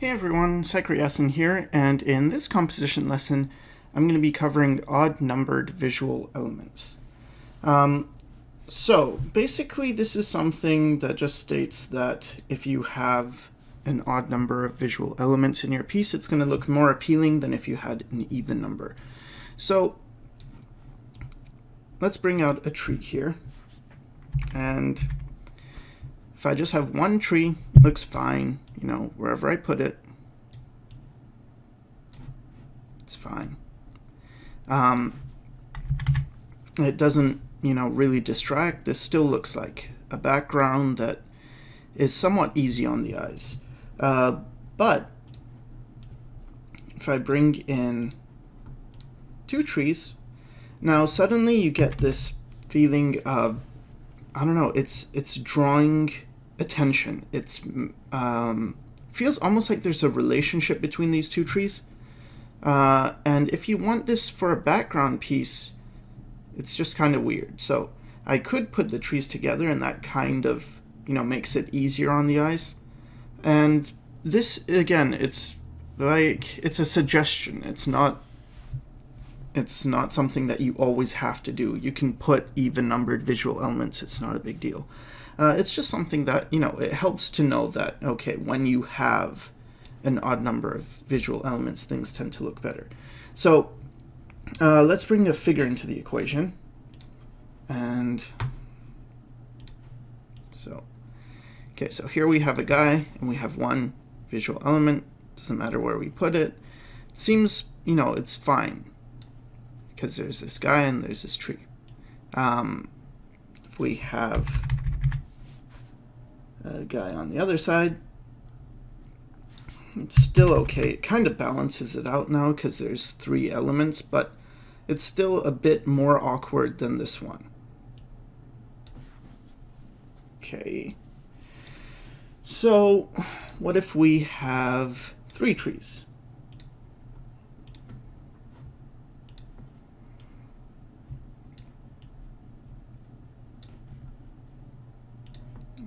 Hey everyone, Sycra here, and in this composition lesson, I'm going to be covering odd-numbered visual elements. So basically, this is something that just states that if you have an odd number of visual elements in your piece, it's going to look more appealing than if you had an even number. So let's bring out a tree here, and if I just have one tree, it looks fine, wherever I put it, it's fine. It doesn't, really distract. This still looks like a background that is somewhat easy on the eyes. But if I bring in two trees, now suddenly you get this feeling of, I don't know, it's drawing attention. It's feels almost like there's a relationship between these two trees. And if you want this for a background piece, it's just kind of weird. So I could put the trees together, and that kind of, makes it easier on the eyes. And this, again, it's a suggestion. It's not something that you always have to do. You can put even numbered visual elements. It's not a big deal. It's just something that, it helps to know that, okay, when you have an odd number of visual elements, things tend to look better. So let's bring a figure into the equation. And so here we have a guy, and we have one visual element. Doesn't matter where we put it. It seems, it's fine, because there's this guy and there's this tree. If we have a guy on the other side, it's still okay. It kind of balances it out now because there's three elements, but it's still a bit more awkward than this one. Okay. So what if we have three trees?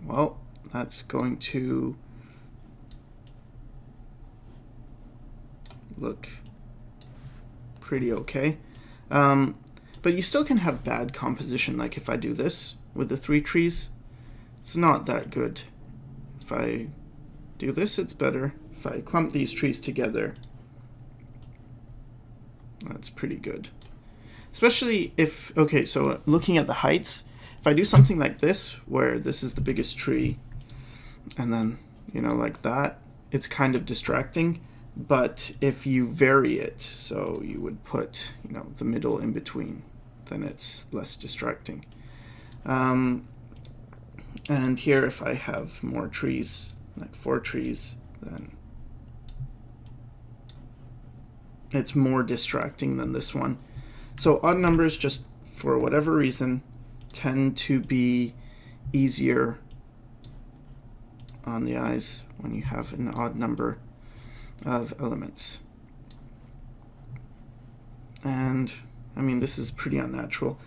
Well, that's going to look pretty okay. But you still can have bad composition, like if I do this with the three trees, it's not that good. If I do this, it's better. If I clump these trees together, that's pretty good. Especially if, okay, so looking at the heights, if I do something like this, where this is the biggest tree, and then, like that, it's kind of distracting. But if you vary it, so you would put, the middle in between, then it's less distracting. And here, if I have more trees, like 4 trees, then it's more distracting than this one. So odd numbers, just for whatever reason, tend to be easier on the eyes when you have an odd number of elements. And I mean, this is pretty unnatural.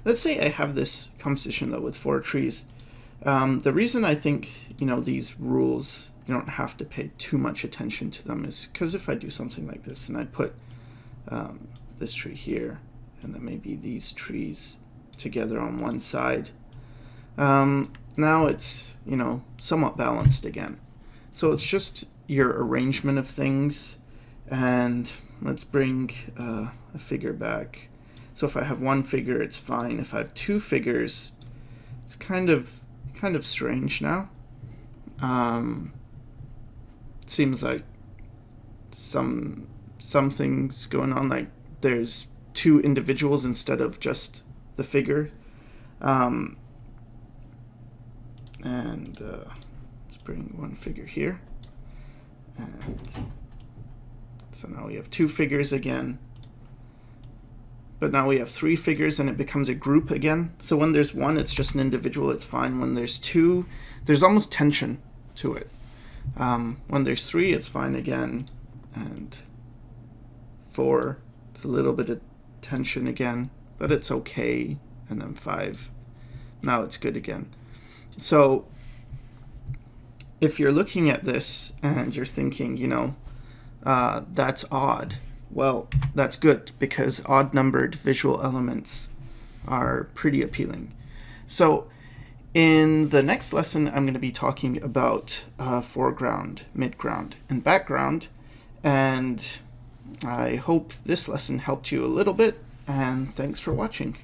Let's say I have this composition though with 4 trees. The reason I think these rules, you don't have to pay too much attention to them, is because if I do something like this and I put this tree here and then maybe these trees together on one side, now it's somewhat balanced again. So it's just your arrangement of things. And let's bring a figure back. So if I have one figure, it's fine. If I have 2 figures, it's kind of strange now. It seems like something's going on, like there's 2 individuals instead of just the figure. Let's bring one figure here. And so now we have 2 figures again. But now we have 3 figures, and it becomes a group again. So when there's 1, it's just an individual, it's fine. When there's 2, there's almost tension to it. When there's 3, it's fine again. And 4, it's a little bit of tension again, but it's okay. And then 5, now it's good again. So if you're looking at this and you're thinking, that's odd, well, that's good, because odd-numbered visual elements are pretty appealing. So in the next lesson, I'm going to be talking about foreground, midground, and background, and I hope this lesson helped you a little bit, and thanks for watching.